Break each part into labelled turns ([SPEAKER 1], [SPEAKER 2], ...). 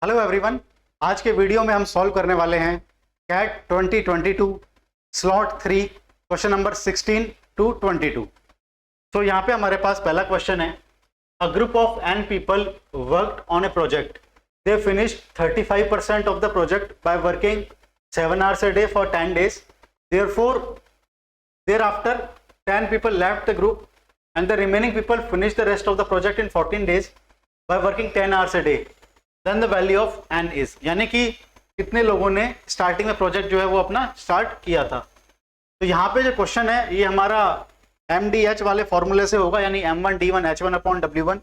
[SPEAKER 1] Hello everyone, आज के video में हम सॉल्व करने वाले हैं CAT 2022 slot 3 question number 16 to 22। तो यहाँ पे हमारे पास पहला क्वेश्चन है, a group of n people worked on A project, they finished 35% of the project by working 7 hours a day for 10 days। Thereafter 10 people left the group and the remaining people finished the rest of the project in 14 days by working 10 hours a day। Then the value of n is, यानी कि कितने लोगों ने starting में project जो है वो अपना स्टार्ट किया था। तो यहाँ पे जो क्वेश्चन है ये हमारा MDH वाले फॉर्मूले से होगा, यानी M1 D1 H1 upon W1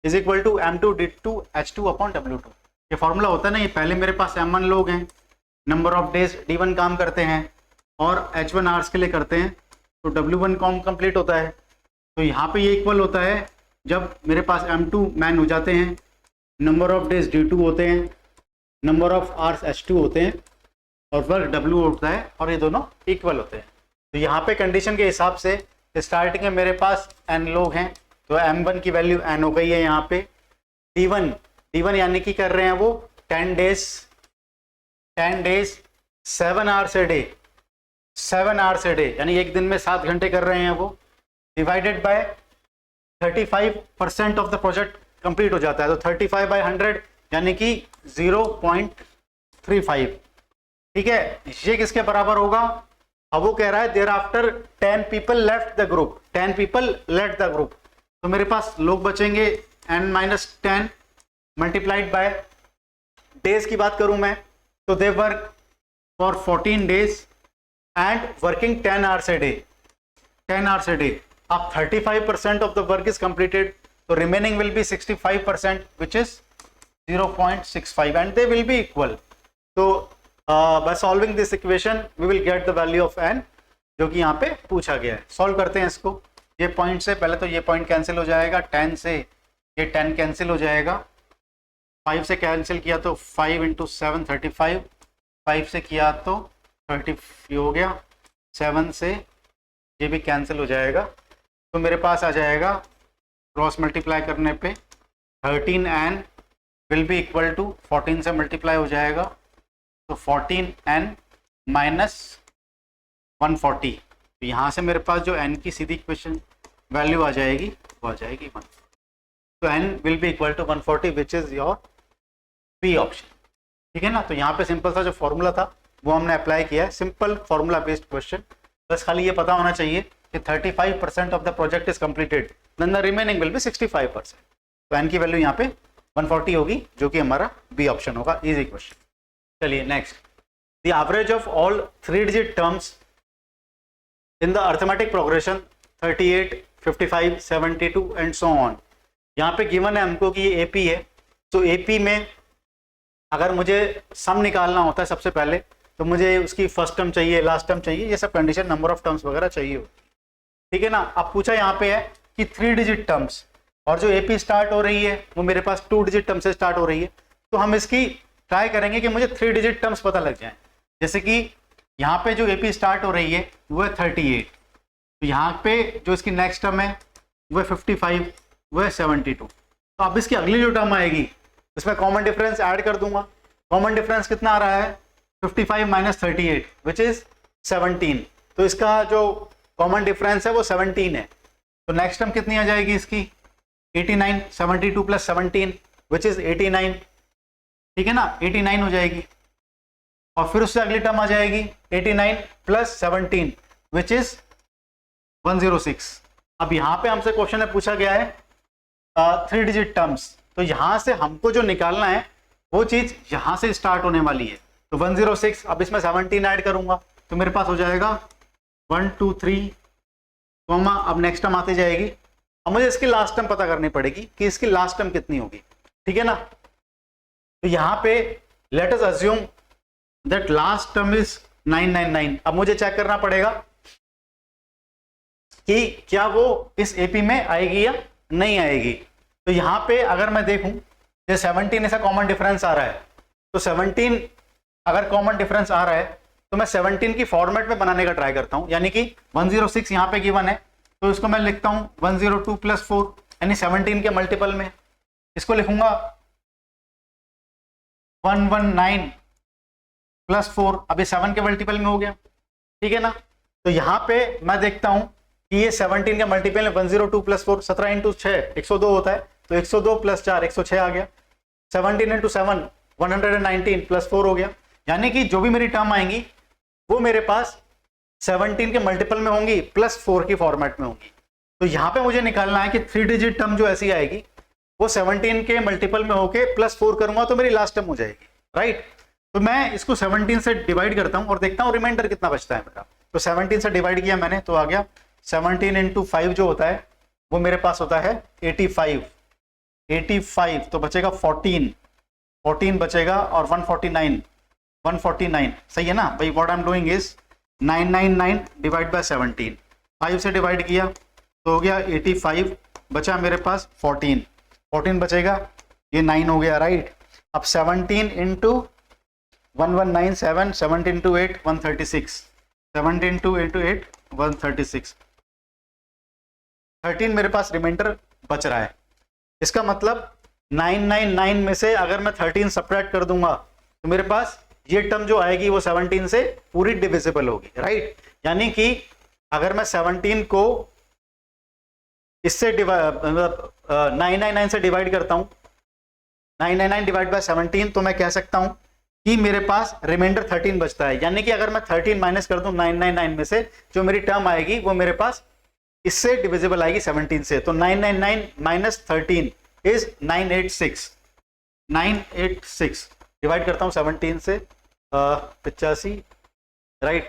[SPEAKER 1] is equal to M2 D2 H2 upon W2। ये फॉर्मूला होता है ना, ये पहले मेरे पास M1 लोग हैं, नंबर ऑफ डेज D1 काम करते हैं और H1 आवर्स के लिए करते हैं, तो W1 काम कंप्लीट होता है। तो यहाँ पे ये इक्वल होता है जब मेरे पास M2 मैन हो जाते हैं, नंबर ऑफ डेज D2 होते हैं, नंबर ऑफ आवर्स H2 होते हैं और वर्क W होता है, और ये दोनों इक्वल होते हैं। तो यहाँ पे कंडीशन के हिसाब से स्टार्टिंग में मेरे पास n लोग हैं, तो M1 की वैल्यू n हो गई है। यहाँ पे D1 यानी कि कर रहे हैं वो 10 डेज 7 hours a डे, यानी एक दिन में 7 घंटे कर रहे हैं वो, divided by 35% of the project complete हो जाता है, तो 35/100 यानी कि 0.35। ठीक है, ये किसके बराबर होगा? अब वो कह रहा है thereafter 10 people left the group, 10 people left the group, तो मेरे पास लोग बचेंगे n-10 मल्टीप्लाइड बाय डेज की बात करूं मैं, तो they work for 14 days and working 10 hours a day। अब 35% of the work is completed, so remaining will be 65%, which is 0.65, and they will be equal। so by solving this equation we will get the value of n, जो कि यहाँ पे पूछा गया है। Solve करते हैं इसको। ये पॉइंट से पहले तो ये पॉइंट कैंसिल हो जाएगा, 10 से ये 10 कैंसिल हो जाएगा, 5 से कैंसिल किया तो 5 × 7 35, 5 से किया तो 30 हो गया, 7 से ये भी कैंसिल हो जाएगा, तो मेरे पास आ जाएगा क्रॉस मल्टीप्लाई करने पे 13n will be equal to 14 से मल्टीप्लाई हो जाएगा, तो 14n माइनस 140। तो यहाँ से मेरे पास जो n की सीधी इक्वेशन वैल्यू आ जाएगी वो आ जाएगी 1। तो n will be equal to 140 which is your B option. ठीक है ना, तो यहाँ पे सिंपल सा जो फॉर्मूला था वो हमने अप्लाई किया है, सिंपल फॉर्मूला बेस्ड क्वेश्चन। बस खाली ये पता होना चाहिए कि 35% of the project is completed, then the remaining will be 65%। तो n की वैल्यू यहाँ पे 140 होगी, जो कि हमारा बी ऑप्शन होगा। Easy question. चलिए next, the average of all 3 digit terms in the arithmetic progression 38, 55, 72 and so on. यहाँ पे गिवन है हमको कि ये AP है, तो AP में अगर मुझे सम निकालना होता है सबसे पहले, तो मुझे उसकी फर्स्ट टर्म चाहिए, लास्ट टर्म चाहिए, ये सब कंडीशन, नंबर ऑफ टर्म्स वगैरह चाहिए होती। ठीक है ना। अब पूछा यहाँ पे है कि 3 डिजिट टर्म्स, और जो AP स्टार्ट हो रही है वो मेरे पास 2 डिजिट टर्म से स्टार्ट हो रही है, तो हम इसकी ट्राई करेंगे कि मुझे 3 डिजिट टर्म्स पता लग जाए। जैसे कि यहाँ पे जो AP स्टार्ट हो रही है वो है 38, तो यहाँ पे जो इसकी नेक्स्ट टर्म है वो है 55, वो है 72। तो अब इसकी अगली जो टर्म आएगी उसमें कॉमन डिफरेंस ऐड कर दूंगा। कॉमन डिफरेंस कितना आ रहा है? 55 माइनस 38 विच इज 17। तो इसका जो कॉमन डिफरेंस है वो 17 है, तो नेक्स्ट टर्म कितनी आ जाएगी इसकी? 89, 72 प्लस 17 विच इज 89। ठीक है ना, 89 हो जाएगी, और फिर उससे अगली टर्म आ जाएगी 89 प्लस 17 विच इज 106। अब यहाँ पे हमसे क्वेश्चन में पूछा गया है 3 डिजिट टर्म्स, तो यहाँ से हमको जो निकालना है वो चीज यहाँ से स्टार्ट होने वाली है, तो 106। अब इसमें 17 ऐड करूंगा तो मेरे पास हो जाएगा 1 2 3 कॉमा, अब नेक्स्ट टर्म आती जाएगी। अब मुझे इसकी लास्ट टर्म पता करनी पड़ेगी कि इसकी लास्ट टर्म कितनी होगी। ठीक है ना, तो यहाँ पे let us assume that last term is 999। अब मुझे चेक करना पड़ेगा कि क्या वो इस AP में आएगी या नहीं आएगी। तो यहाँ पे अगर मैं देखूं, ये 17 ऐसा कॉमन डिफरेंस आ रहा है, तो 17 अगर कॉमन डिफरेंस आ रहा है तो मैं 17 की फॉर्मेट में बनाने का ट्राई करता हूं, यानी कि 106 यहाँ पे गिवन है, तो इसको मैं लिखता हूं 102 + 4, यानी 17 के मल्टीपल में इसको लिखूंगा 119 प्लस 4, अभी 7 के मल्टीपल में हो गया, ठीक है ना। तो यहाँ पे मैं देखता हूँ कि ये 17 के मल्टीपल में 102 प्लस 4, 17 इंटू 6 102 होता है, तो 102 प्लस 4 106 आ गया। 17 इंटू 7 119 प्लस 4 हो गया। यानी कि जो भी मेरी टर्म आएंगी वो मेरे पास 17 के मल्टीपल में होंगी प्लस 4 की फॉर्मेट में होंगी। तो यहाँ पे मुझे निकालना है कि 3 डिजिट टर्म जो ऐसी आएगी वो 17 के मल्टीपल में होके प्लस 4 करूंगा तो मेरी लास्ट टर्म हो जाएगी, राइट। तो मैं इसको 17 से डिवाइड करता हूं और देखता हूं रिमाइंडर कितना बचता है मेरा। तो 17 से डिवाइड किया मैंने तो आ गया 17 इंटू 5 जो होता है वो मेरे पास होता है 85 तो बचेगा 14 बचेगा और 149 सही है ना भाई। What I am doing is 999 divide by 17, 5 से डिवाइड किया तो हो गया 85, बचा मेरे पास 14 बचेगा, ये 9 हो गया, राइट। अब 17 इंटू 1197, 17 इंटू 8 136, 17 इंटू 8 136, 13 मेरे पास रिमाइंडर बच रहा है। इसका मतलब 999 में से अगर मैं 13 सब्ट्रैक्ट कर दूंगा तो मेरे पास ये टर्म जो आएगी वो 17 से पूरी डिविजिबल होगी, राइट। यानी कि अगर मैं 17 को इससे 999 से डिवाइड करता हूं, 999 डिवाइड बाय 17, तो मैं कह सकता हूं कि मेरे पास रिमाइंडर 13 बचता है। यानी कि अगर मैं 13 माइनस कर दूं 999 में से, जो मेरी टर्म आएगी वो मेरे पास इससे डिविजिबल आएगी 17 से। तो 999 माइनस 13 इज 986 डिवाइड करता हूं 17 से 85, राइट,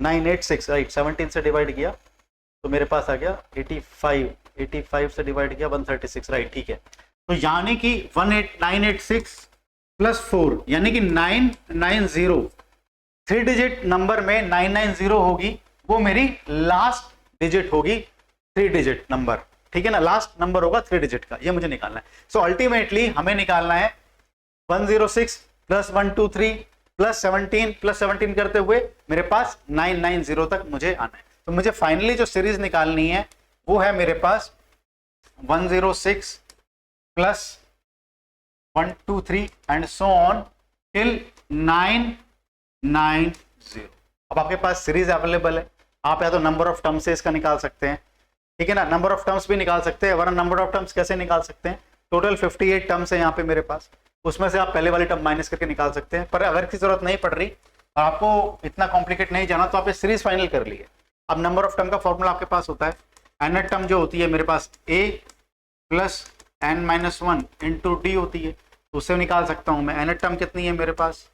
[SPEAKER 1] 986, राइट। 17 से डिवाइड किया तो मेरे पास आ गया 85 से डिवाइड किया 136, राइट, ठीक है। तो यानी कि 986 प्लस 4 यानी कि 990, 3 डिजिट नंबर में 990 होगी, वो मेरी लास्ट डिजिट होगी 3 डिजिट नंबर, ठीक है ना। लास्ट नंबर होगा 3 डिजिट का, ये मुझे निकालना है। सो अल्टीमेटली हमें निकालना है 106 प्लस 123 प्लस 17 करते हुए मेरे पास 990 तक मुझे आना है। तो मुझे फाइनली जो सीरीज निकालनी है वो है मेरे पास 106 plus 123 and so on till 990। अब आपके पास सीरीज अवेलेबल है, आप या तो नंबर ऑफ टर्म्स से इसका निकाल सकते हैं, ठीक है ना, नंबर ऑफ टर्म्स भी निकाल सकते हैं। वरना नंबर ऑफ टर्म्स कैसे निकाल सकते हैं, टोटल 58 टर्म्स है यहाँ पे मेरे पास, उसमें से आप पहले वाली टर्म माइनस करके निकाल सकते हैं। पर अगर की जरूरत नहीं पड़ रही और आपको इतना कॉम्प्लिकेट नहीं जाना तो आप सीरीज फाइनल कर लिए। अब नंबर ऑफ टर्म का फॉर्मूला आपके पास होता है, एन टर्म जो होती है मेरे पास a plus n-1 into D होती है, तो उससे निकाल सकता हूँ मैं। एन टर्म कितनी है मेरे पास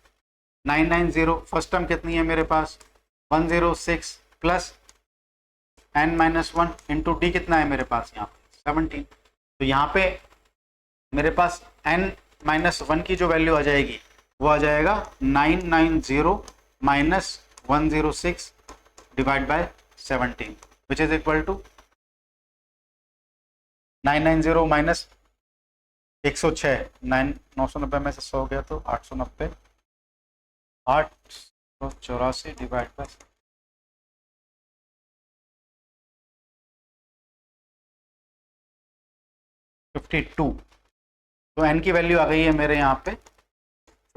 [SPEAKER 1] 990, फर्स्ट टर्म कितनी है मेरे पास 106 प्लस n-1 इंटू डी कितना है मेरे पास यहाँ 17। तो यहाँ पे मेरे पास n-1 की जो वैल्यू आ जाएगी वो आ जाएगा 990 minus 106 divide by 17 which is equal to 990 minus 106, 990 में से 100 गया तो 890, 884 डिवाइड बाय 52। तो n की वैल्यू आ गई है मेरे यहाँ पे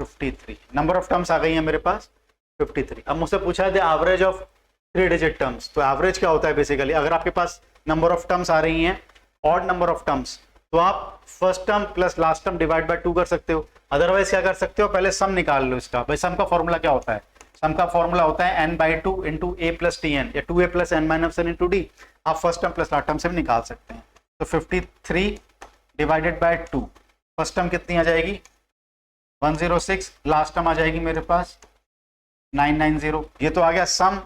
[SPEAKER 1] 53, नंबर ऑफ टर्म्स आ गई है मेरे पास 53। अब मुझसे पूछा है the average of 3 digit terms. तो एवरेज क्या होता है बेसिकली, अगर आपके पास नंबर ऑफ टर्म्स आ रही हैं ऑड नंबर ऑफ टर्म्स तो आप first term plus last term divide by 2 कर सकते हो। अदरवाइज क्या कर सकते हो, पहले सम निकाल लो इसका। भाई सम का फॉर्मूला क्या होता है, सम का फॉर्मूला होता है n/2 into A plus T N या 2a plus n-1 into D. आप first term plus last term से भी निकाल सकते हैं। तो 53 डिवाइडेड बाय 2, फर्स्ट टर्म कितनी आ जाएगी 106, लास्ट टर्म आ जाएगी मेरे पास 990। ये तो आ गया सम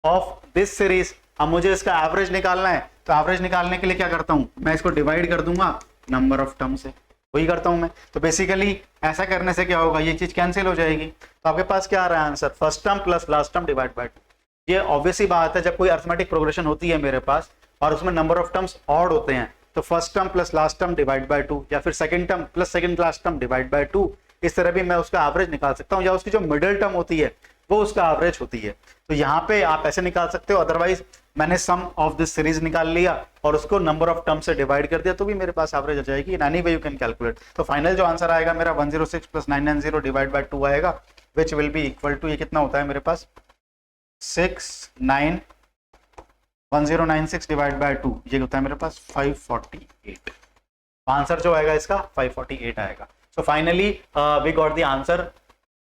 [SPEAKER 1] ऑफ दिस सीरीज। अब मुझे इसका एवरेज निकालना है, तो एवरेज निकालने के लिए क्या करता हूं, मैं इसको डिवाइड कर दूंगा नंबर ऑफ टर्म से, वही करता हूं मैं। तो बेसिकली ऐसा करने से क्या होगा, ये चीज कैंसिल हो जाएगी। तो आपके पास क्या आ रहा है answer, first term plus last term divide by 2। ये ऑब्वियसली बात है, जब कोई अरिथमेटिक प्रोग्रेशन होती है मेरे पास और उसमें नंबर ऑफ टर्म्स ऑड होते हैं तो first term plus last term divide by 2 या फिर second term plus second last term divide by 2, इस तरह भी मैं उसका एवरेज निकाल सकता हूँ, या उसकी जो मिडिल टर्म होती है वो उसका एवरेज होती है। तो यहाँ पे आप ऐसे निकाल सकते हो। अदरवाइज मैंने सम ऑफ दिस सीरीज निकाल लिया और उसको नंबर ऑफ टर्म से डिवाइड कर दिया तो भी मेरे पास एवरेज आ जाएगी। In any way you can calculate. तो फाइनल जो आंसर आएगा मेरा 106 + 990 डिवाइड बाय 2 आएगा, which will be equal to, ये कितना होता है मेरे पास 1096 डिवाइड बाय 2, ये होता है मेरे पास 548। आंसर जो आएगा इसका 548 आएगा। So finally we got the answer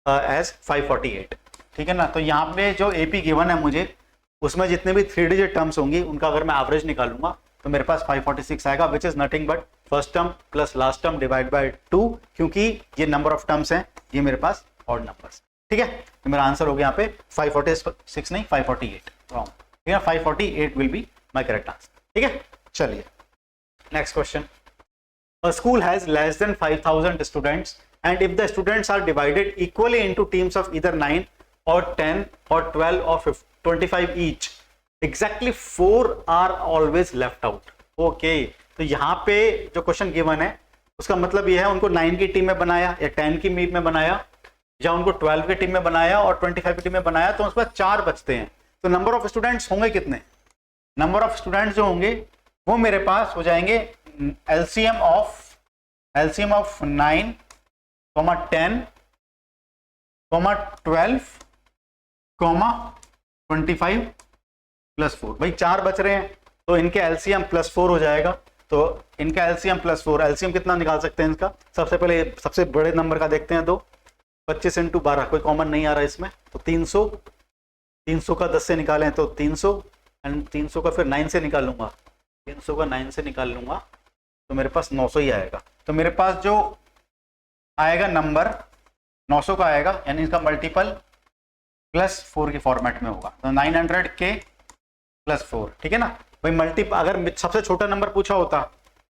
[SPEAKER 1] as 548। ठीक है ना। तो यहाँ पे जो एपी गिवन है मुझे, उसमें जितने भी 3 डिजिट टर्म्स होंगी उनका अगर मैं एवरेज निकालूंगा तो मेरे पास 546 आएगा, which is nothing but first term plus last term divide by 2, क्योंकि ये नंबर ऑफ टर्म्स हैं, ये मेरे पास ऑड नंबर्स। ठीक है, तो मेरा आंसर हो गया यहाँ पे 546 नहीं 548, रॉन्ग। ठीक है, 548 will be my correct answer. ठीक है, चलिए next question. A school has less than 5,000 students, and if the students are divided equally into teams of either 9 or 10 or 12 or 25 each, exactly 4 are always left out. Okay, तो यहाँ पे जो question given है उसका मतलब ये है उनको 9 की टीम में बनाया या 10 की टीम में बनाया या उनको 12 की टीम में बनाया और 25 की टीम में बनाया, तो उसके बाद 4 बचते हैं। तो नंबर ऑफ स्टूडेंट्स होंगे कितने? नंबर ऑफ स्टूडेंट्स जो होंगे वो मेरे पास हो जाएंगे LCM of 9, 10, 12, 25 + 4। भाई 4 बच रहे हैं तो इनके LCM +4 हो जाएगा। तो इनका LCM +4, LCM कितना निकाल सकते हैं इसका? सबसे पहले सबसे बड़े नंबर का देखते हैं। 25 × 12, कोई कॉमन नहीं आ रहा इसमें, तो 300। 300 का 10 से निकालें तो 300, एंड 300 का फिर 9 से निकालूंगा, 300 का 9 से निकाल लूंगा तो मेरे पास 900 ही आएगा। तो मेरे पास जो आएगा नंबर 900 का आएगा, यानी इसका मल्टीपल +4 के फॉर्मेट में होगा। तो 900K + 4। ठीक है ना भाई। मल्टीपल अगर सबसे छोटा नंबर पूछा होता,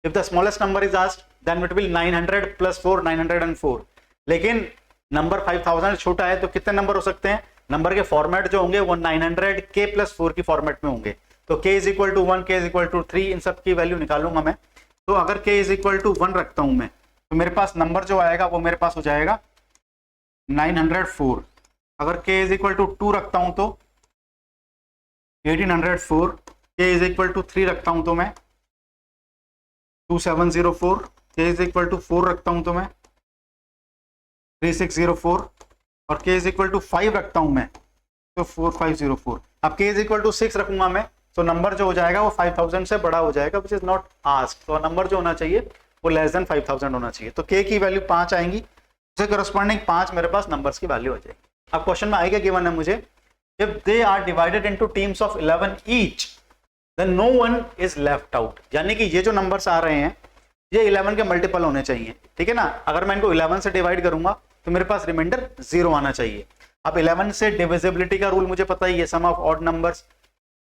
[SPEAKER 1] if the smallest number is asked, then it will 900 + 4, 904। लेकिन नंबर 5000 छोटा है तो कितने नंबर हो सकते हैं? नंबर के फॉर्मेट जो होंगे वो 900K + 4 की फॉर्मेट में होंगे। तो K = 1, K = 3, इन सब की वैल्यू निकालूंगा मैं। तो अगर K = 1 रखता हूं मैं, तो मेरे पास नंबर जो आएगा वो मेरे पास हो जाएगा 904। अगर K = 2 रखता हूं तो 1804। K = 3 रखता हूं तो मैं 2704। K = 4 रखता हूं तो मैं 3604। और K = 5 रखता हूं मैं तो 4504। अब K = 6 रखूंगा मैं तो नंबर जो हो जाएगा वो 5000 से बड़ा हो जाएगा, विच इज नॉट आस्क्ड। तो नंबर जो होना चाहिए वो लेस देन 5000 होना चाहिए। तो K की वैल्यू 5 आएंगी, उससे करस्पॉन्डिंग 5 मेरे पास नंबर्स की वैल्यू हो जाएगी। अब क्वेश्चन में आएगा गिवन है मुझे, if they are divided into teams of 11 each, then no one is left out. यानी कि ये जो नंबर्स आ रहे हैं ये 11 के मल्टीपल होने चाहिए। ठीक है ना। अगर मैं इनको 11 से डिवाइड करूंगा तो मेरे पास रिमाइंडर 0 आना चाहिए। अब 11 से डिविजिबिलिटी का रूल मुझे पता ही है, सम ऑफ ऑड नंबर्स,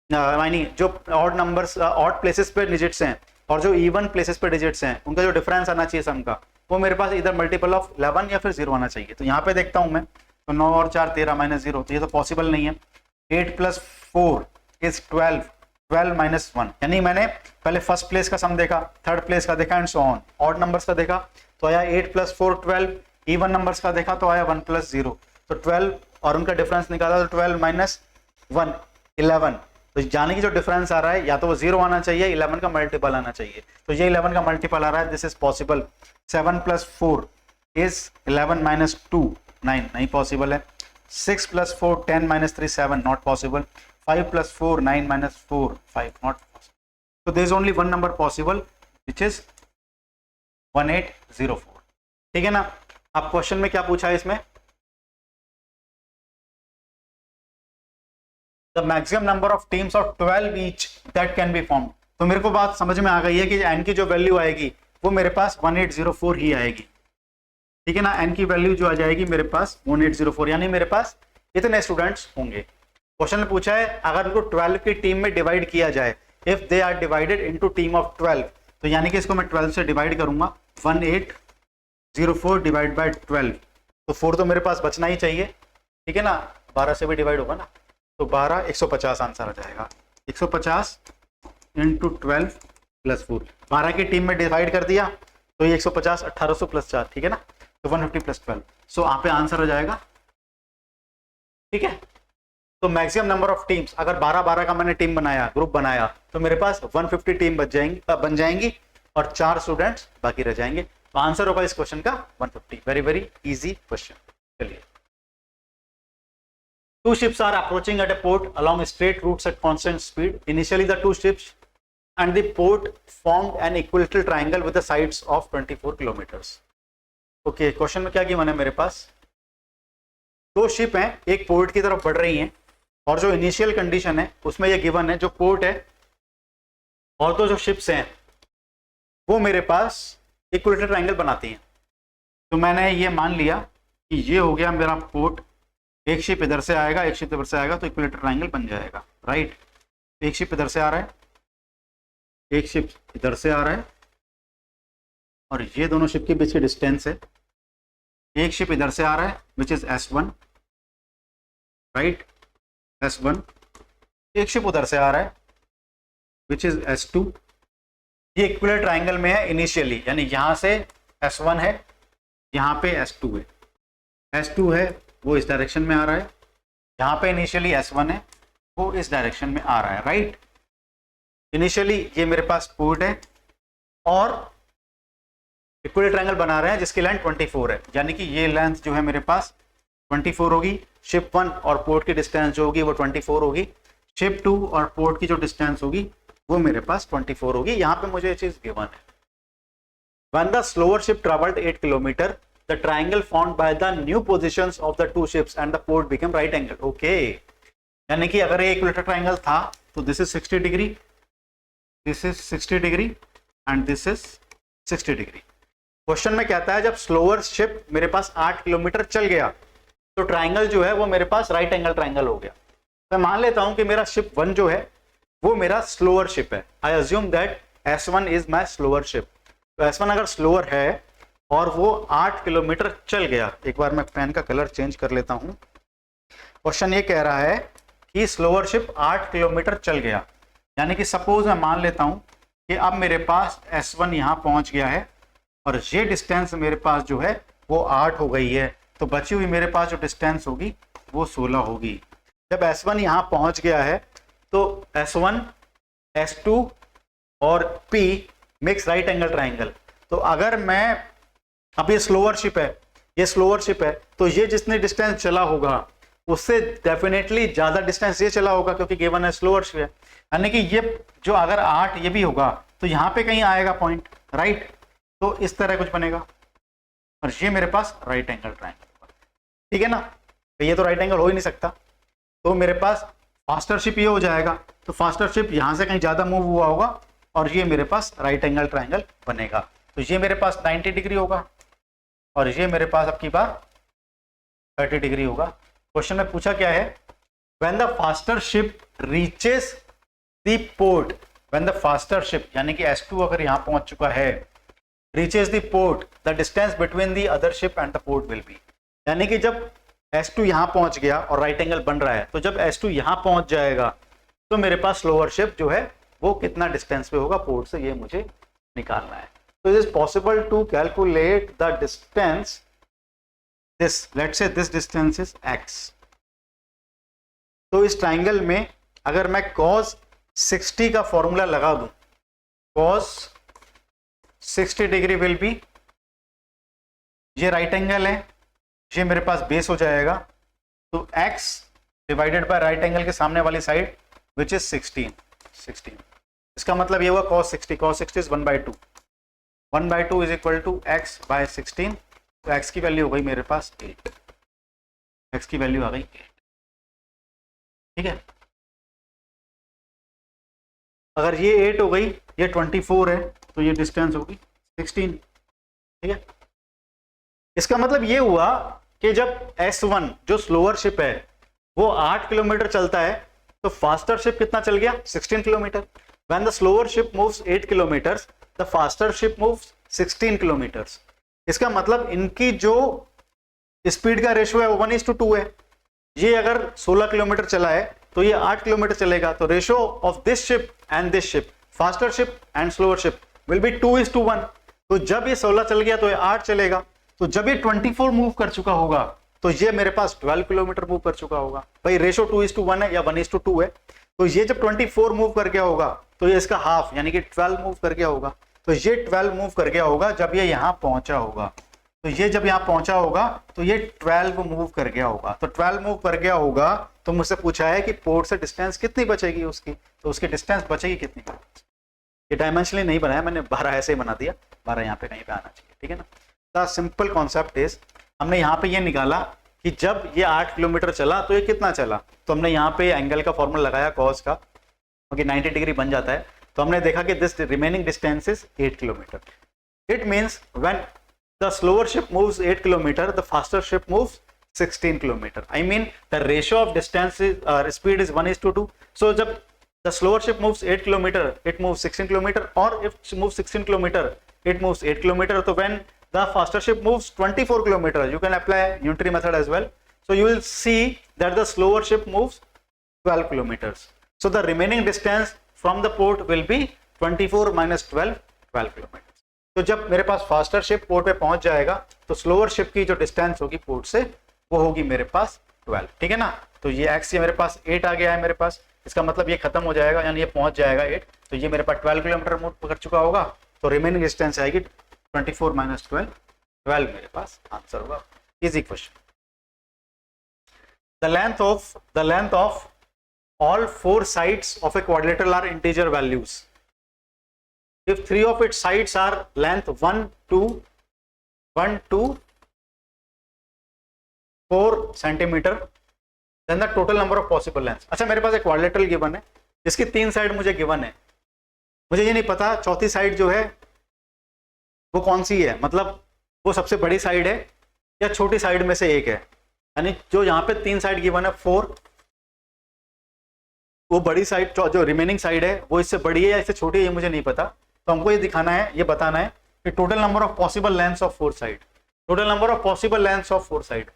[SPEAKER 1] यानी जो ऑड नंबर्स ऑड प्लेसेस पे डिजिट्स हैं और जो इवन प्लेसेस पे डिजिट्स हैं उनका जो डिफरेंस आना चाहिए सम का, वो मेरे पास इधर मल्टीपल ऑफ 11 या फिर 0 आना चाहिए। तो यहाँ पे देखता हूँ मैं, तो 9 और 4 13 -0, तो ये तो पॉसिबल नहीं है। 8 + 4 इज 12, 12 - 1, यानी मैंने पहले फर्स्ट प्लेस का सम देखा, थर्ड प्लेस का देखा, and so on. Odd numbers का देखा तो आया 8 + 4 12, इवन नंबर्स का देखा तो आया 1 + 0, तो 12, और उनका डिफरेंस निकाला तो 12 - 1 11। तो जाने की जो डिफरेंस आ रहा है या तो वो 0 आना चाहिए, 11 का मल्टीपल आना चाहिए। तो ये 11 का मल्टीपल आ रहा है, दिस इज पॉसिबल। 7 + 4 इज 11 - 2 9, नहीं पॉसिबल है। 6 + 4 10 - 3 7, नॉट पॉसिबल। 5 + 4 9 - 4 5, not possible. तो there is only one number possible which is 1804। ठीक है ना। अब क्वेश्चन में क्या पूछा है इसमें, the maximum number of teams of 12 each that can be form. तो मेरे को बात समझ में आ गई है कि एन की जो वैल्यू आएगी वो मेरे पास 1804 ही आएगी। ठीक है ना। एन की वैल्यू जो आ जाएगी मेरे पास 1804, यानी मेरे पास इतने स्टूडेंट्स होंगे। क्वेश्चन में पूछा है अगर उनको 12 की टीम में डिवाइड किया जाए, if they are divided into team of 12, तो यानी कि इसको मैं 12 से डिवाइड करूंगा, 1804 डिवाइड बाय 12, तो 4 तो मेरे पास बचना ही चाहिए। ठीक है ना। 12 से भी डिवाइड होगा ना, तो 12 150 आंसर आ जाएगा। 150 × 12 + 4, 12 की टीम में डिवाइड कर दिया तो ये 150 1800 + 4, ठीक है ना। तो 150 + 12, सो यहाँ पे आंसर हो जाएगा। ठीक है। तो मैक्सिमम नंबर ऑफ टीम्स, अगर 12-12 का मैंने टीम बनाया, ग्रुप बनाया, तो मेरे पास 150 टीम बन जाएंगी और 4 स्टूडेंट्स बाकी रह जाएंगे। तो आंसर होगा इस क्वेश्चन का 150। Very very easy question. चलिए, 2 ships are approaching at a port along straight routes at constant speed. Initially, the 2 ships and the port formed an equilateral triangle with the sides of 24 kilometers. Okay, question में क्या given है मेरे पास? 2 ship हैं, एक port की तरफ बढ़ रही हैं, और जो इनिशियल कंडीशन है उसमें ये गिवन है, जो पोर्ट है और जो शिप्स हैं वो मेरे पास इक्विलेटरल ट्रायंगल बनाती हैं। तो मैंने ये मान लिया कि ये हो गया मेरा पोर्ट, एक शिप इधर से आएगा, एक शिप इधर से आएगा, तो इक्विलेटरल ट्रायंगल बन जाएगा, राइट। एक शिप इधर से आ रहा है, एक शिप इधर से आ रहा है, और ये दोनों शिप के बीच की डिस्टेंस है। एक शिप इधर से आ रहा है which is S1, right, S1। एक शिप उधर से आ रहा है विच इज S2। ये इक्विलेटरल ट्रायंगल में है इनिशियली, यानी यहां से S1 है, यहाँ पे S2 है, S2 है वो इस डायरेक्शन में आ रहा है, यहाँ पे इनिशियली S1 है वो इस डायरेक्शन में आ रहा है, राइट। इनिशियली ये मेरे पास पोर्ट है और इक्विलेटरल ट्रायंगल बना रहे हैं जिसकी लेंथ 24 है, यानी कि ये लेंथ जो है मेरे पास 24 होगी। शिप 1 और पोर्ट की डिस्टेंस जो होगी वो 24 होगी। शिप 2 और पोर्ट की जो डिस्टेंस होगी वो मेरे पास 24 होगी। यहाँ पे मुझे ये चीज गिवन है। When the slower ship traveled 8 kilometer, the triangle formed by the new positions of the 2 ships and the port became right angle. Okay, यानी कि अगर ये इक्विलेटरल ट्रायंगल था तो this is 60 degree, this is 60 degree and this is 60 degree. Question में कहता है जब स्लोअर शिप मेरे पास 8 किलोमीटर चल गया तो ट्रायंगल जो है वो मेरे पास राइट एंगल ट्रायंगल हो गया। मैं मान लेता हूं कि मेरा शिप 1 जो है वो मेरा स्लोअर शिप है। I assume that S1 is my slower ship. तो S1 अगर स्लोअर है और वो 8 किलोमीटर चल गया, एक बार मैं पेन का कलर चेंज कर लेता हूं। क्वेश्चन ये कह रहा है कि स्लोअर शिप 8 किलोमीटर चल गया, यानी कि सपोज मैं मान लेता हूं कि अब मेरे पास S1 यहां पहुंच गया है और ये डिस्टेंस मेरे पास जो है वो 8 हो गई है, तो बची हुई मेरे पास जो डिस्टेंस होगी वो 16 होगी। जब S1 यहां पहुंच गया है तो S1, S2 और P mix right angle triangle. तो अगर मैं, अब ये स्लोअर शिप है, ये स्लोअर शिप है, तो ये जितनी डिस्टेंस चला होगा उससे डेफिनेटली ज्यादा डिस्टेंस ये चला होगा क्योंकि गिवन है स्लोअर शिप है। यानी कि ये जो अगर 8 ये भी होगा तो यहाँ पे कहीं आएगा पॉइंट, राइट। तो इस तरह कुछ बनेगा और ये मेरे पास राइट एंगल ट्रायंगल, ठीक है ना। तो ये तो राइट एंगल हो ही नहीं सकता, तो मेरे पास फास्टर शिप ये हो जाएगा। तो फास्टर शिप यहाँ से कहीं ज्यादा मूव हुआ होगा और ये मेरे पास राइट एंगल ट्रायंगल बनेगा। तो ये मेरे पास 90 डिग्री होगा और ये मेरे पास अब की बार 30 डिग्री होगा। क्वेश्चन में पूछा क्या है, when the faster ship reaches the port, when the faster ship यानी कि S2 अगर यहाँ पहुंच चुका है, reaches the port, the distance between the other ship and the port will be, यानी कि जब S2 यहाँ पहुंच गया और राइट एंगल बन रहा है, तो जब S2 यहाँ पहुंच जाएगा तो मेरे पास स्लोअर शिप जो है वो कितना डिस्टेंस पे होगा पोर्ट से, ये मुझे निकालना है। तो it is possible to calculate the distance, this let's say this distance is x। तो इस ट्राइंगल में अगर मैं cos 60 का फॉर्मूला लगा दूं, cos 60 डिग्री विल बी, ये राइट एंगल है, ये मेरे पास बेस हो जाएगा, तो x divided by right angle के सामने वाली साइड विच इज 16। इसका मतलब ये हुआ cos 60 is 1/2, 1/2 is equal to x by 16। तो x की वैल्यू हो गई मेरे पास 8, x की वैल्यू आ गई 8, ठीक है। अगर ये 8 हो गई, ये 24 है, तो ये डिस्टेंस होगी 16, ठीक है। इसका मतलब ये हुआ कि जब S1 जो स्लोअर शिप है वो 8 किलोमीटर चलता है तो फास्टर शिप कितना चल गया, 16 kilometre. When the slower ship moves 8 kilometres, the faster ship moves 16 kilometres. इसका मतलब इनकी जो स्पीड का रेशियो है वो 1:2 है। ये अगर 16 किलोमीटर चला है तो ये 8 किलोमीटर चलेगा, तो ratio of this ship and this ship, faster ship and slower ship will be 2:1। तो जब ये 16 चल गया तो ये 8 चलेगा, तो जब ये 24 मूव कर चुका होगा तो ये मेरे पास 12 किलोमीटर मूव कर चुका होगा। भाई रेशो 2:1 है या 1:2 है, तो ये जब 24 मूव कर गया होगा तो ये इसका हाफ यानी कि 12 मूव कर गया होगा। तो ये 12 मूव कर गया होगा जब ये यहाँ पहुंचा होगा, तो ये जब यहाँ पहुंचा होगा तो ये 12 मूव कर गया होगा। तो 12 मूव कर गया होगा तो मुझसे पूछा है कि पोर्ट से डिस्टेंस कितनी बचेगी उसकी, तो उसकी डिस्टेंस बचेगी कितनी। ये डायमेंशनली नहीं बनाया मैंने, 12 ऐसे ही बना दिया, 12 यहाँ पे कहीं पे आना चाहिए, ठीक है ना। द सिंपल कॉन्सेप्ट इज, हमने यहाँ पे ये निकाला कि जब ये 8 किलोमीटर चला तो ये कितना चला, तो हमने यहाँ पे एंगल का फॉर्मूला लगाया कॉस का, क्योंकि 90 डिग्री बन जाता है। तो हमने देखा कि this remaining distance is 8 kilometre. It means when the slower ship moves 8 kilometre, the faster ship moves 16 kilometer. I mean the ratio of distance is speed is 1:2. So जब the slower ship moves 8 kilometer, it moves 16 kilometer, or if it moves 16 kilometer, it moves 8 kilometer. So when the faster ship moves 24 kilometer, you can apply unitary method as well. So you will see that the slower ship moves 12 kilometers. So the remaining distance from the port will be 24 minus 12, 12 kilometers. तो जब मेरे पास faster ship port पे पहुंच जाएगा तो slower ship की जो distance होगी पोर्ट से वो होगी मेरे पास 12, ठीक है ना। तो ये x ये मेरे पास 8 आ गया है मेरे पास, इसका मतलब ये खत्म हो जाएगा यानी ये पहुंच जाएगा 8, तो ये मेरे पास 12 किलोमीटर मूव कर चुका होगा। तो रिमेनिंग डिस्टेंस आएगी 24 माइनस 12, 12 मेरे पास आंसर होगा। Easy question. The length of all 4 sides of a quadrilateral are integer values. If 3 of its sides are length 1, 2, 4 centimeter, then the total number of possible lengths. अच्छा मेरे पास एक quadrilateral given है जिसकी 3 side मुझे given है, मुझे ये नहीं पता चौथी साइड जो है वो कौन सी है, मतलब वो सबसे बड़ी साइड है या छोटी साइड में से एक है। यानी जो यहाँ पे 3 साइड गिवन है 4, वो बड़ी साइड जो रिमेनिंग साइड है वो इससे बड़ी है या इससे छोटी है ये मुझे नहीं पता। तो हमको ये दिखाना है, ये बताना है कि total number of possible lengths of 4 side, total number of possible lengths of 4 side.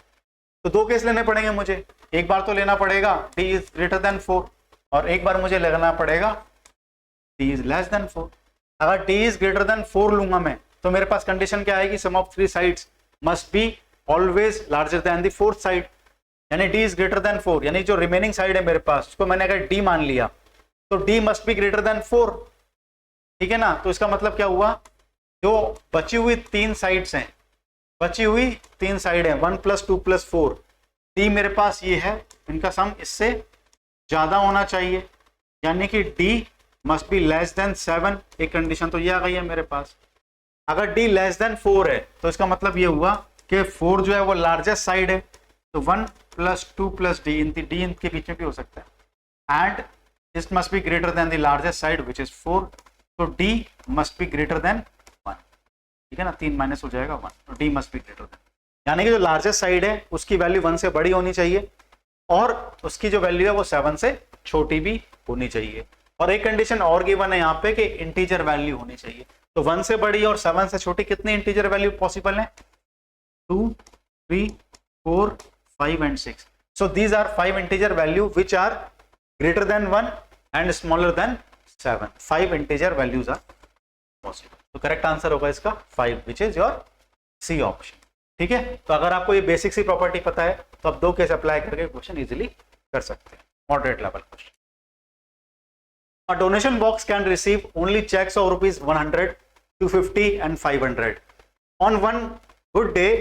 [SPEAKER 1] तो 2 केस लेने पड़ेंगे मुझे, एक बार तो लेना पड़ेगा d इज ग्रेटर देन 4 और एक बार मुझे लेना पड़ेगा d इज लेस देन 4। अगर d इज ग्रेटर देन 4 लूंगा मैं तो मेरे पास कंडीशन क्या आएगी, sum of 3 sides must be always larger than the 4th side, यानी d इज ग्रेटर देन 4, यानी जो रिमेनिंग साइड है मेरे पास उसको मैंने अगर d मान लिया तो d must be greater than 4, ठीक है ना। तो इसका मतलब क्या हुआ, जो बची हुई 3 साइड्स हैं, बची हुई 3 साइड है 1 + 2 + 4, d मेरे पास ये है, इनका सम इससे ज्यादा होना चाहिए, यानी कि d must be less than 7। एक कंडीशन तो ये आ गई है मेरे पास। अगर d लेस देन 4 है तो इसका मतलब ये हुआ कि 4 जो है वो लार्जेस्ट साइड है, तो 1 + 2 + d, इनके बीच में भी हो सकता है, and this must be greater than the largest side which is 4, तो d must be greater than 1, ठीक है ना, 3 माइनस हो जाएगा 1, तो d must be greater than, यानी कि जो लार्जेस्ट साइड है उसकी वैल्यू 1 से बड़ी होनी चाहिए और उसकी जो वैल्यू है वो 7 से छोटी भी होनी चाहिए। और एक कंडीशन और गिवन है यहाँ पे कि इंटीजर वैल्यू होनी चाहिए। तो 1 से बड़ी और 7 से छोटी कितनी इंटीजर वैल्यू पॉसिबल है, 2, 3, 4, 5 and 6. So these are 5 integer value which are greater than 1 and smaller than 7. 5 integer values are possible. तो करेक्ट आंसर होगा इसका 5 which is your C option, ठीक है। तो अगर आपको ये बेसिक सी प्रॉपर्टी पता है तो आप 2 केस अप्लाई करके क्वेश्चन इजीली कर सकते हैं। Moderate level question. A donation box can receive only checks of ₹100, $250 and $500. On one good day,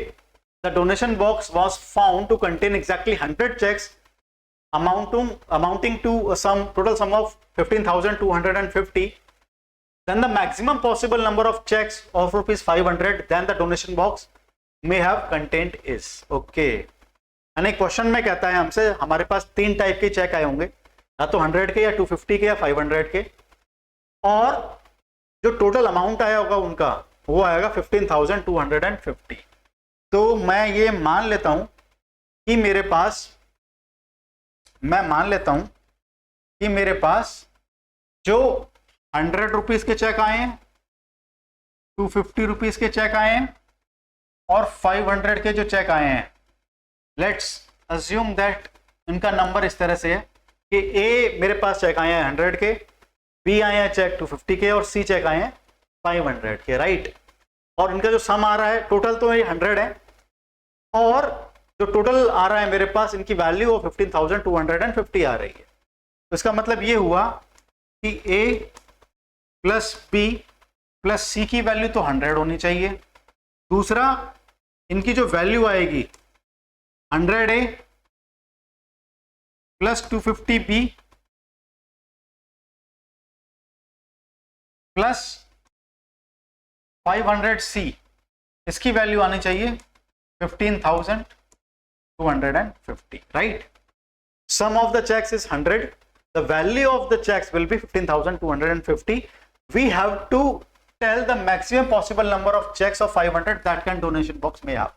[SPEAKER 1] the donation box was found to contain exactly 100 checks amounting to a total sum of 15,250. Then the maximum possible number of checks of ₹500 then the donation box may have contained is. Okay. यानी question में कहता है हमसे हमारे पास 3 type के check आए होंगे, या तो 100 के या 250 के या 500 के, और जो टोटल अमाउंट आया होगा उनका वो आएगा 15,250। तो मैं ये मान लेता हूं कि मेरे पास जो 100 रुपीज के चेक आए हैं, 250 रुपीज के चेक आए हैं और 500 के जो चेक आए हैं, लेट्स अज्यूम दैट इनका नंबर इस तरह से है कि ए मेरे पास चेक आए हैं 100 के, बी आए हैं चेक 250 के और सी चेक आए हैं 500 के, राइट। और इनका जो सम आ रहा है टोटल तो ये 100 है और जो टोटल आ रहा है मेरे पास इनकी वैल्यू वो 15,250 आ रही है। तो इसका मतलब ये हुआ कि A plus B plus C की वैल्यू तो 100 होनी चाहिए। दूसरा, इनकी जो वैल्यू आएगी 100A plus 250B plus 500C, इसकी वैल्यू आनी चाहिए 15,250, right? Sum of the checks is 100. The value of the checks will be 15,250. We have to tell the maximum possible number of checks of 500 that can donation box may have.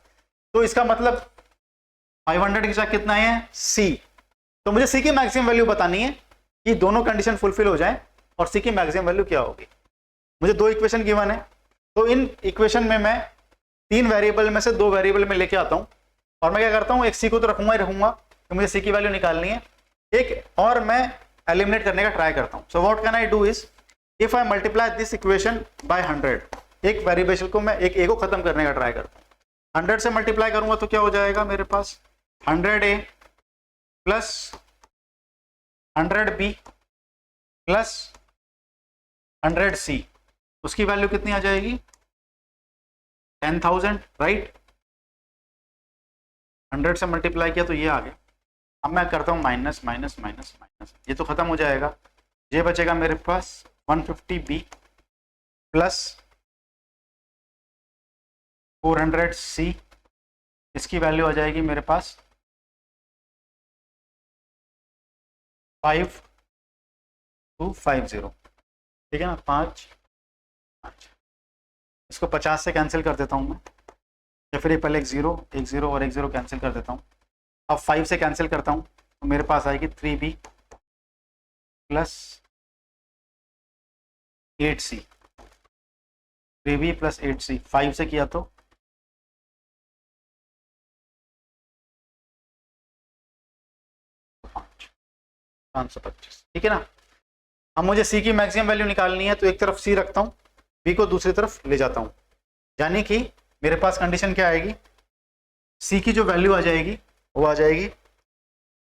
[SPEAKER 1] तो इसका मतलब 500 की check कितना है? C. तो मुझे C की maximum value बतानी है कि दोनों कंडीशन फुलफिल हो जाए और C की मैक्सिमम वैल्यू क्या होगी। मुझे दो इक्वेशन गिवन है, तो इन इक्वेशन में मैं 3 वेरिएबल में से 2 वेरिएबल में लेके आता हूं और मैं क्या करता हूं, एक C को तो रखूंगा ही रखूंगा, तो मुझे C की वैल्यू निकालनी है, एक और मैं एलिमिनेट करने का ट्राई करता हूं। So what can I do is, if I multiply this equation by 100, एक वेरिएबल को मैं एक A को खत्म करने का ट्राई करता हूं। 100 से मल्टीप्लाई करूंगा तो क्या हो जाएगा मेरे पास, 100A plus 100B plus 100C, उसकी वैल्यू कितनी आ जाएगी, 10,000, राइट? 100 से मल्टीप्लाई किया तो ये आ गया। अब मैं करता हूँ माइनस माइनस माइनस माइनस, ये तो खत्म हो जाएगा, ये बचेगा मेरे पास 150B प्लस 400C, इसकी वैल्यू आ जाएगी मेरे पास 5250, ठीक है ना, 5। इसको 50 से कैंसिल कर देता हूं मैं, या फिर पहले एक जीरो और एक जीरो कैंसिल कर देता हूं। अब 5 से कैंसिल करता हूं तो मेरे पास आएगी 3B plus 8C, 3B plus 8C, 5 से किया तो 525, ठीक है ना। अब मुझे C की मैक्सिमम वैल्यू निकालनी है, तो एक तरफ C रखता हूँ, B को दूसरी तरफ ले जाता हूँ, यानी कि मेरे पास कंडीशन क्या आएगी, C की जो वैल्यू आ जाएगी वो आ जाएगी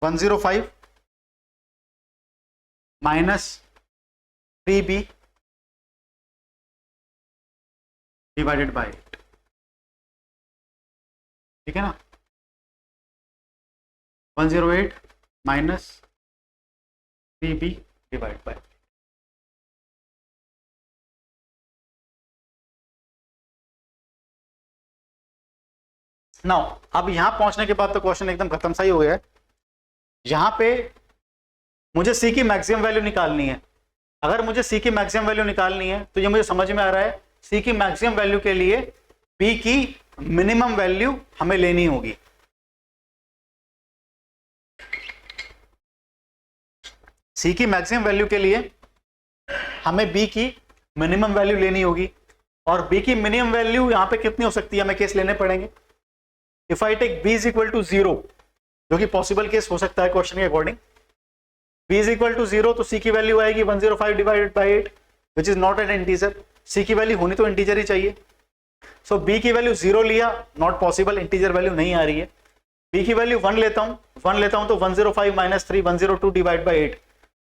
[SPEAKER 1] 105 माइनस 3B डिवाइडेड बाय 8, ठीक है ना, 108 minus 3B divide by. Now अब यहां पहुंचने के बाद तो क्वेश्चन एकदम खत्म सा ही हो गया है। यहां पे मुझे C की मैक्सिमम वैल्यू निकालनी है। अगर मुझे C की मैक्सिमम वैल्यू निकालनी है तो ये मुझे समझ में आ रहा है, C की मैक्सिमम वैल्यू के लिए B की मिनिमम वैल्यू हमें लेनी होगी। C की मैक्सिमम वैल्यू के लिए हमें B की मिनिमम वैल्यू लेनी होगी, और B की मिनिमम वैल्यू यहां पे कितनी हो सकती है, हमें केस लेने पड़ेंगे। If I take B is equal to 0, जो कि पॉसिबल केस हो सकता है क्वेश्चन के according, B is equal to 0, तो C की वैल्यू आएगी 105 divided by 8 which is not an integer. C की वैल्यू होनी तो इंटीजर ही चाहिए। सो B की वैल्यू 0 लिया, नॉट पॉसिबल, इंटीजर वैल्यू नहीं आ रही है। B की वैल्यू 1 लेता हूं तो 105 माइनस 3 102 डिवाइड बाय 8,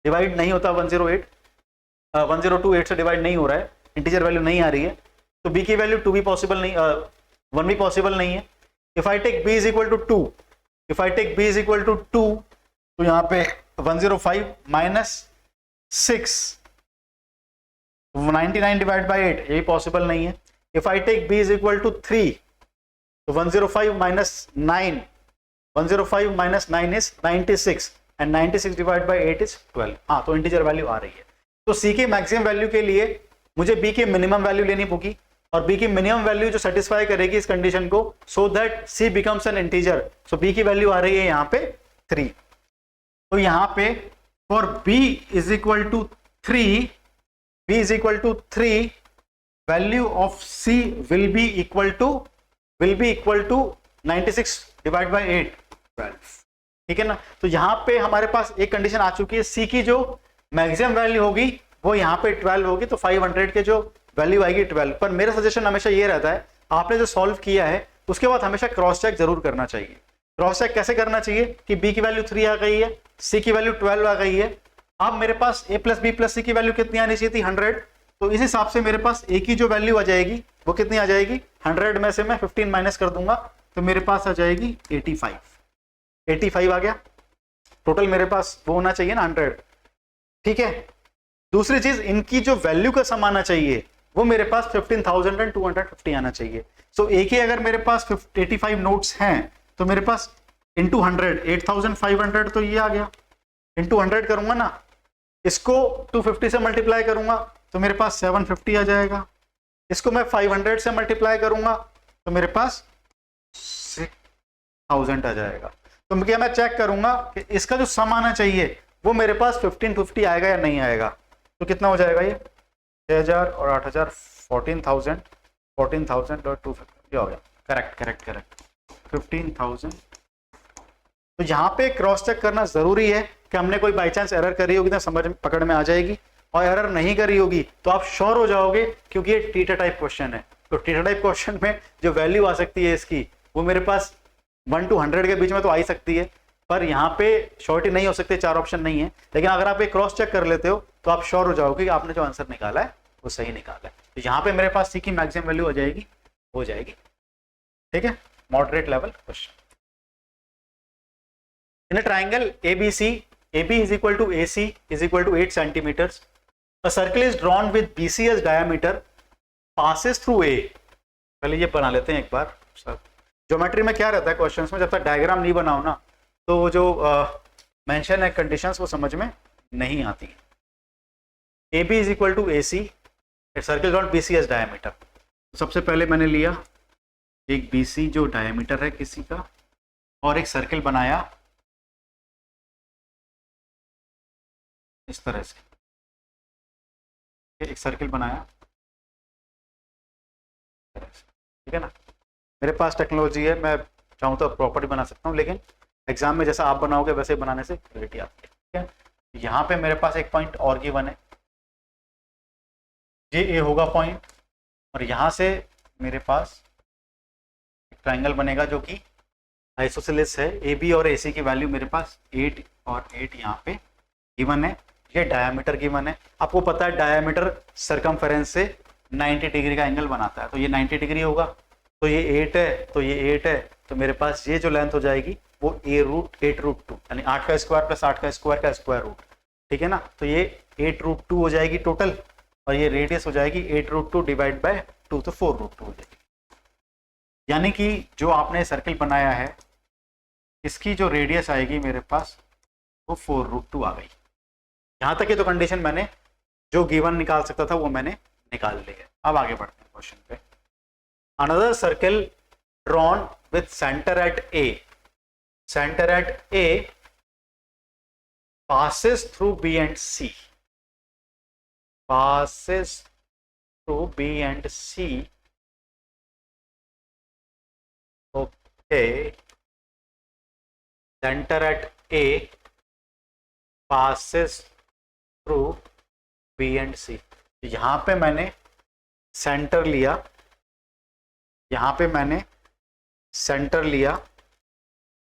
[SPEAKER 1] डिवाइड नहीं होता, 102 8 से डिवाइड नहीं हो रहा है, इंटीजर वैल्यू नहीं आ रही है। तो B की वैल्यू 2 भी पॉसिबल नहीं, 1 भी पॉसिबल नहीं है। If I take B is equal to 2, if I take B is equal to 2, तो यहाँ पे 105 माइनस 6 99 डिवाइड बाय 8, ये पॉसिबल नहीं है। If I take B is equal to 3, तो 105 minus 9, 105 minus 9 is 96 and 96 divide by 8 is 12। हाँ, तो integer value आ रही है। तो C के मैक्सिमम वैल्यू के लिए मुझे B की मिनिमम वैल्यू लेनी होगी, और B की मिनिमम वैल्यू जो सेटिस्फाई करेगी इस कंडीशन को, so that C becomes an integer. So B की वैल्यू आ रही है यहाँ पे 3। तो यहाँ पे for B is equal to 3, B is equal to 3, value of C will be equal to 96 divide by 8, 12, ठीक है ना। तो यहाँ पे हमारे पास एक कंडीशन आ चुकी है, C की जो मैक्सिमम वैल्यू होगी वो यहाँ पे 12 होगी, तो 500 के जो वैल्यू आएगी 12। पर मेरा सजेशन हमेशा ये रहता है, आपने जो सॉल्व किया है उसके बाद हमेशा क्रॉस चेक जरूर करना चाहिए। क्रॉस चेक कैसे करना चाहिए कि b की वैल्यू 3 आ गई है, c की वैल्यू 12 आ गई है। अब मेरे पास a प्लस बी प्लस सी की वैल्यू कितनी आनी चाहिए थी 100, तो इस हिसाब से मेरे पास a की जो वैल्यू आ जाएगी वो कितनी आ जाएगी 100 में से मैं 15 माइनस कर दूंगा तो मेरे पास आ जाएगी 85 आ गया। टोटल मेरे पास वो होना चाहिए ना 100, ठीक है। दूसरी चीज इनकी जो वैल्यू का सम आना चाहिए वो मेरे पास 15,250 आना चाहिए। सो एक ही अगर मेरे पास 85 नोट्स हैं तो मेरे पास इंटू 100 8,500 तो ये आ गया, इंटू 100 करूंगा ना, इसको 250 से मल्टीप्लाई करूंगा तो मेरे पास 750 आ जाएगा, इसको मैं 500 से मल्टीप्लाई करूंगा तो मेरे पास 6,000 आ जाएगा। तो क्या मैं चेक करूंगा कि इसका जो सम आना चाहिए वो मेरे पास 1550 आएगा या नहीं आएगा। तो कितना हो जाएगा ये 6,000 और 8,000 14,000 और 250 हो गया। करेक्ट 15,000। तो यहाँ पे क्रॉस चेक करना जरूरी है कि हमने कोई बाई चांस एरर करी होगी तो समझ पकड़ में आ जाएगी, और एरर नहीं करी होगी तो आप श्योर हो जाओगे क्योंकि ये टीटा टाइप क्वेश्चन है। तो टीटा टाइप क्वेश्चन में जो वैल्यू आ सकती है इसकी वो मेरे पास 1 to 100 के बीच में तो आ ही सकती है, पर यहाँ पे श्योरिटी नहीं हो सकती, 4 ऑप्शन नहीं है। लेकिन अगर आप एक क्रॉस चेक कर लेते हो तो आप श्योर हो जाओगे कि आपने जो आंसर निकाला है वो सही निकाला है। तो यहाँ पे मेरे पास सी की मैक्सिमम वैल्यू हो जाएगी, ठीक है। Moderate level question. In a triangle ABC, AB is equal to AC is equal to 8 centimeters. A circle is drawn with BC as diameter, passes through A. पहले ये बना लेते हैं एक बार सर। ज्योमेट्री में क्या रहता है क्वेश्चंस में, जब तक डायग्राम नहीं बनाओ ना तो वो जो मेंशन है कंडीशंस वो समझ में नहीं आती है। AB is equal to AC, a circle drawn BC as diameter. सबसे पहले मैंने लिया एक BC जो डायमीटर है किसी का, और एक सर्किल बनाया इस तरह से, एक सर्किल बनाया, ठीक है ना। मेरे पास टेक्नोलॉजी है, मैं चाहूँ तो प्रॉपर्टी बना सकता हूँ, लेकिन एग्जाम में जैसा आप बनाओगे वैसे बनाने से क्लैरिटी आती है, ठीक है। यहाँ पे मेरे पास एक पॉइंट और गिवन है, ये ए होगा पॉइंट, और यहाँ से मेरे पास एक ट्राइंगल बनेगा जो कि आइसोसेलेस है। ए बी और ए सी की वैल्यू मेरे पास 8 और 8 यहाँ पे गिवन है। ये डायमीटर गिवन है, आपको पता है डायमीटर सरकमफेरेंस से 90 डिग्री का एंगल बनाता है, तो ये 90 डिग्री होगा। तो ये 8 है, तो ये 8 है, तो मेरे पास ये जो लेंथ हो जाएगी वो 8√2 यानी 8 का स्क्वायर प्लस 8 का स्क्वायर का स्क्वायर रूट, ठीक है ना। तो ये 8√2 हो जाएगी टोटल, और ये रेडियस हो जाएगी 8√2 डिवाइड बाय 2, तो 4√2 हो जाएगी। यानी कि जो आपने सर्किल बनाया है इसकी जो रेडियस आएगी मेरे पास वो 4√2 आ गई। यहाँ तक की तो कंडीशन मैंने जो गिवन निकाल सकता था वो मैंने निकाल लिया। अब आगे बढ़ते हैं क्वेश्चन पे। Another circle drawn with centre at A passes through B and C, okay, center at A passes through B and C। यहाँ पे मैंने सेंटर लिया,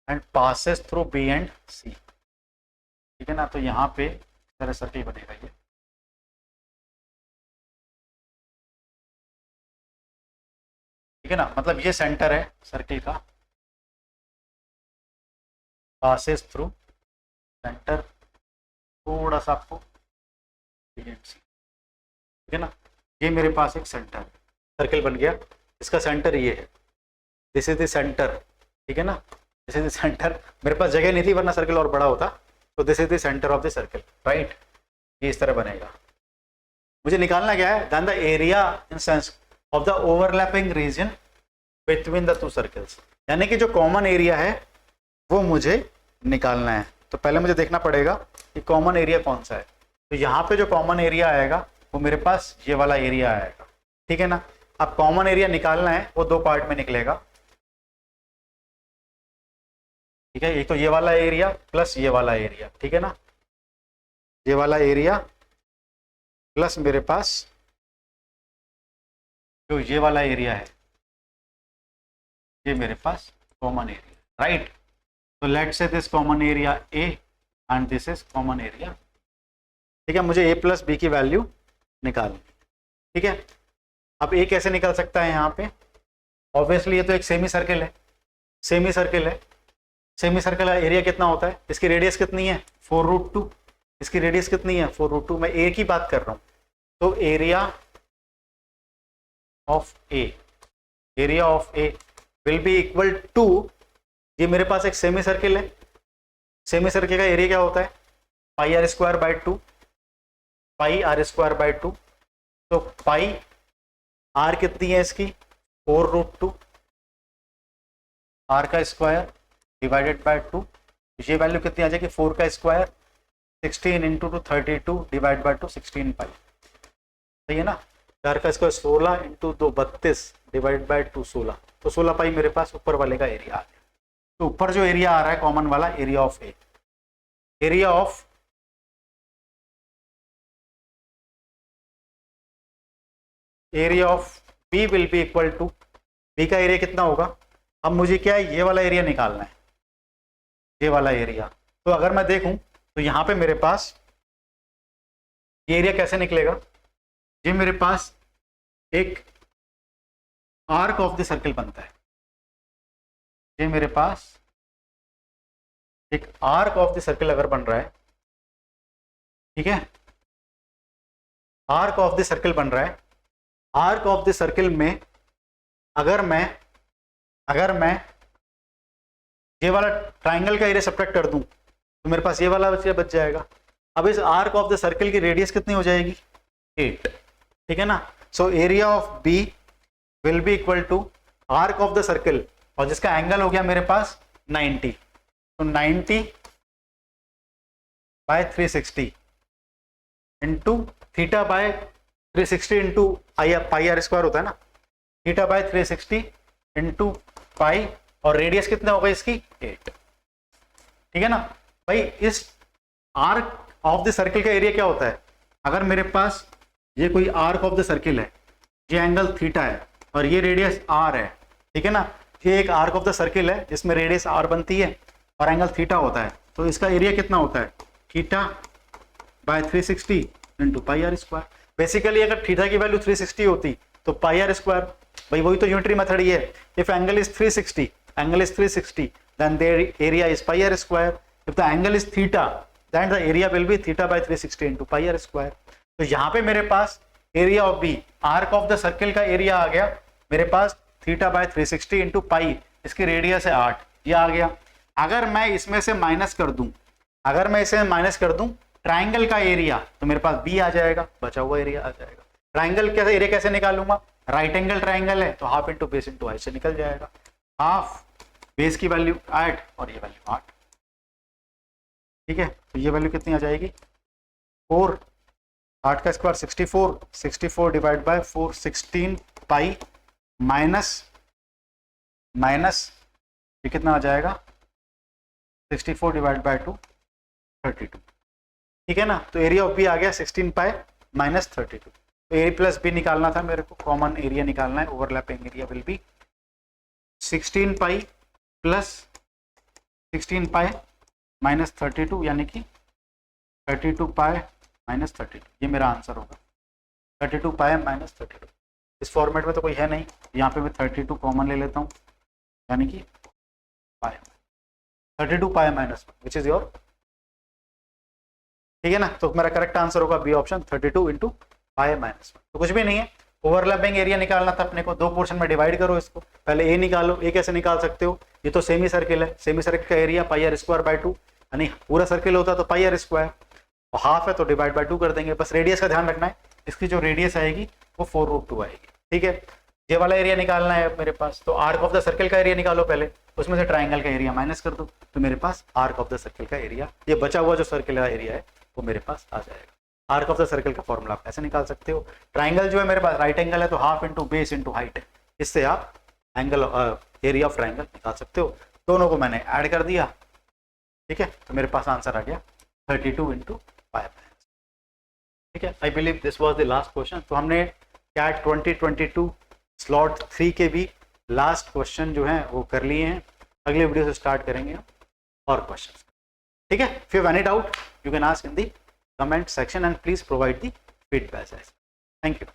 [SPEAKER 1] and passes through B and C, ठीक है ना। तो यहाँ पे इस तरह सर्किल बनेगा ये, ठीक है ना। मतलब ये सेंटर है सर्किल का, पासेस थ्रू सेंटर, थोड़ा सा आपको B एंड C, ठीक है ना। ये मेरे पास एक सेंटर सर्किल बन गया, इसका सेंटर ये है, दिस इज द सेंटर, ठीक है ना। दिस इज द सेंटर, मेरे पास जगह नहीं थी वरना सर्किल और बड़ा होता, तो this is the centre of the circle, right. ये इस तरह बनेगा। मुझे निकालना क्या है, then the area in sense of the overlapping region between the two circles, यानी कि जो कॉमन एरिया है वो मुझे निकालना है। तो पहले मुझे देखना पड़ेगा कि कॉमन एरिया कौन सा है। तो यहाँ पे जो कॉमन एरिया आएगा वो मेरे पास ये वाला एरिया आएगा, ठीक है ना। अब कॉमन एरिया निकालना है, वो 2 पार्ट में निकलेगा, ठीक है। एक तो ये वाला एरिया प्लस ये वाला एरिया, ठीक है ना। ये वाला एरिया प्लस मेरे पास जो ये वाला एरिया है, ये मेरे पास कॉमन एरिया, राइट। तो लेट से this common area A and this is common area. ठीक है, मुझे ए प्लस बी की वैल्यू निकालनी। ठीक है, अब ए कैसे निकल सकता है यहाँ पे? ऑब्वियसली ये तो एक सेमी सर्किल है, सेमी सर्किल है। सेमी सर्किल का एरिया कितना होता है? इसकी रेडियस कितनी है? 4√2। इसकी रेडियस कितनी है? 4√2। मैं ए की बात कर रहा हूँ, तो area of A, area of A will be equal to, ये मेरे पास एक सेमी सर्किल है, सेमी सर्किल का एरिया क्या होता है? Pi r square by 2, pi r square by 2। तो पाई आर कितनी है इसकी? 4√2, आर का स्क्वायर डिवाइडेड बाय 2। ये वैल्यू कितनी आ जाएगी? 4 का स्क्वायर 16 इंटू 32 डिवाइड बाय 2 16 पाई। सही है ना? 4 का स्क्वायर 16 इंटू 2 32 डिवाइड बाय 2 16, तो 16 पाई मेरे पास ऊपर वाले का एरिया आ गया। तो ऊपर जो एरिया आ रहा है कॉमन वाला, area of A, area of B will be equal to, बी का एरिया कितना होगा? अब मुझे क्या है, ये वाला एरिया निकालना है, ये वाला एरिया। तो अगर मैं देखूं तो यहां पे मेरे पास ये एरिया कैसे निकलेगा? ये मेरे पास एक आर्क ऑफ द सर्किल बनता है, ये मेरे पास एक आर्क ऑफ द सर्किल अगर बन रहा है, ठीक है, आर्क ऑफ द सर्किल बन रहा है। आर्क ऑफ द सर्किल में अगर मैं ये वाला ट्राइंगल का एरिया सब्ट्रैक्ट कर दूं तो मेरे पास ये वाला बच जाएगा। अब इस आर्क ऑफ द सर्किल की रेडियस कितनी हो जाएगी? 8। ठीक है ना? So area of B will be equal to arc of the circle, और जिसका एंगल हो गया मेरे पास 90, तो 90 by 360 into theta by 360 into pi r square होता है ना, थीटा बाय 360 इंटू पाई, और रेडियस कितना होगा इसकी? 8। ठीक है ना भाई? इस आर्क ऑफ द सर्किल का एरिया क्या होता है? अगर मेरे पास ये कोई आर्क ऑफ द सर्किल है, ये एंगल थीटा है और ये रेडियस आर है, ठीक है ना, ये एक आर्क ऑफ द सर्किल है जिसमें रेडियस आर बनती है और एंगल थीटा होता है, तो इसका एरिया कितना होता है? Theta by 360 into pi r square. Basically अगर थीटा की वैल्यू 360 होती तो पाई आर स्क्वायर, भाई वही तो ज्योमेट्री मेथड ही है। If angle is 360, angle is 360, then their area is pi r square. If the angle is theta, then the area will be theta by 360 into pi r square. तो यहाँ पे मेरे पास area of B, arc of the circle का area आ गया मेरे पास थीटा बाय 360 इंटू पाई, इसकी रेडियस है 8, ये आ गया। अगर मैं इसमें से माइनस कर दूं, अगर मैं इसे माइनस कर दूं ट्राइंगल का एरिया, तो मेरे पास बी आ जाएगा, बचा हुआ एरिया आ जाएगा। ट्राइंगल का एरिया कैसे निकालूंगा? राइट एंगल ट्राइंगल है तो half into base into height से निकल जाएगा। हाफ बेस की वैल्यू 8 और ये वैल्यू 8। ठीक है, तो ये वैल्यू कितनी आ जाएगी? 4, 8 का square 64, 64 divide by 4 16 pi minus ये कितना आ जाएगा? 64 डिवाइड बाय 2 32। ठीक है ना? तो एरिया ऑफ बी आ गया 16 पाई माइनस 32। तो ए प्लस बी निकालना था मेरे को, कॉमन एरिया निकालना है। Overlapping area will be 16 pi plus 16 pi minus 32, यानी कि 32 पाई माइनस 32। ये मेरा आंसर होगा, 32 पाई माइनस 32। इस फॉर्मेट में तो कोई है नहीं, यहाँ पे मैं 32 कॉमन ले लेता हूँ, यानी कि pi 32 pi minus 1 which is your. ठीक है ना? तो मेरा करेक्ट आंसर होगा B option, 32 into pi minus 1। तो कुछ भी नहीं है, ओवरलैपिंग एरिया निकालना था अपने को। 2 पोर्शन में डिवाइड करो इसको, पहले ए निकालो। ए कैसे निकाल सकते हो? ये तो सेमी सर्किल है, सेमी सर्किल का area pi r square by 2, यानी पूरा सर्किल होता तो पाई आर स्क्वायर, और हाफ है तो डिवाइड बाय 2 कर देंगे। बस रेडियस का ध्यान रखना है, इसकी जो रेडियस आएगी वो 4√2 आएगी। ठीक है, ये वाला एरिया निकालना है मेरे पास, तो आर्क ऑफ द सर्किल का एरिया निकालो पहले, उसमें से ट्राइंगल का एरिया माइनस कर दो, तो मेरे पास आर्क ऑफ द सर्किल का एरिया, ये बचा हुआ जो सर्किल का एरिया है वो मेरे पास आ जाएगा। आर्क ऑफ द सर्किल का फॉर्मूला आप ऐसे निकाल सकते हो। ट्राइंगल जो है मेरे पास राइट एंगल है, तो half into base into height है, इससे आप एंगल एरिया ऑफ ट्राइंगल निकाल सकते हो। दोनों को मैंने ऐड कर दिया, ठीक है, तो मेरे पास आंसर आ गया 32 इंटू पाई। ठीक है, I believe this was the last question. तो हमने कैट 2022 स्लॉट 3 के भी लास्ट क्वेश्चन जो हैं वो कर लिए हैं। अगले वीडियो से स्टार्ट करेंगे। और क्वेश्चन। ठीक है, if you have any doubt you can ask in the comment section and please provide the feedback. Thank you.